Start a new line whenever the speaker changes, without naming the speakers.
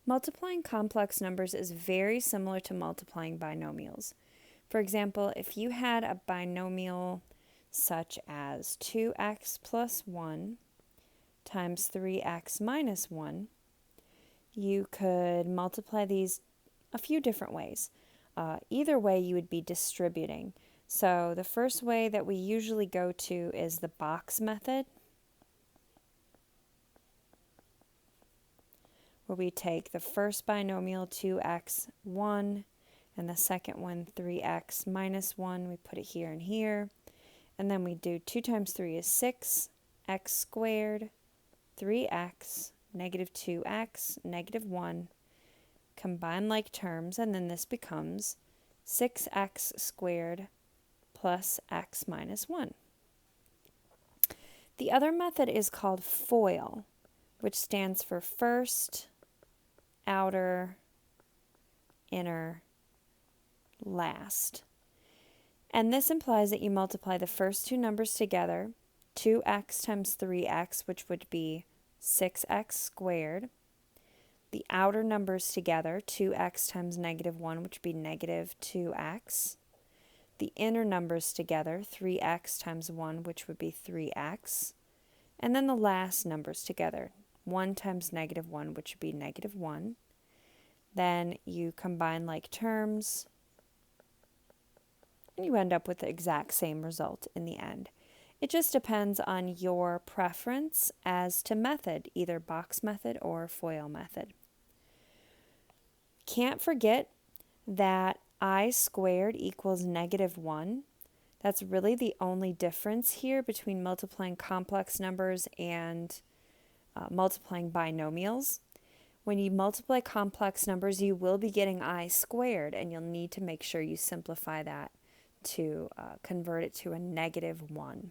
Multiplying complex numbers is very similar to multiplying binomials. For example, if you had a binomial such as 2x plus 1 times 3x minus 1, you could multiply these a few different ways. Either way, you would be distributing. So the first way that we usually go to is the box method, where we take the first binomial 2x 1 and the second one 3x minus 1. We put it here and here. And then we do 2 times 3 is 6, x squared, 3x, negative 2x, negative 1. Combine like terms, and then this becomes 6x squared plus x minus 1. The other method is called FOIL, which stands for first, outer, inner, last. And this implies that you multiply the first two numbers together, 2x times 3x, which would be 6x squared. The outer numbers together, 2x times negative 1, which would be negative 2x. The inner numbers together, 3x times 1, which would be 3x. And then the last numbers together, 1 times negative 1, which would be negative 1. Then you combine like terms, and you end up with the exact same result in the end. It just depends on your preference as to method, either box method or FOIL method. Can't forget that I squared equals negative 1. That's really the only difference here between multiplying complex numbers and multiplying binomials. When you multiply complex numbers, you will be getting I squared, and you'll need to make sure you simplify that to convert it to a negative 1.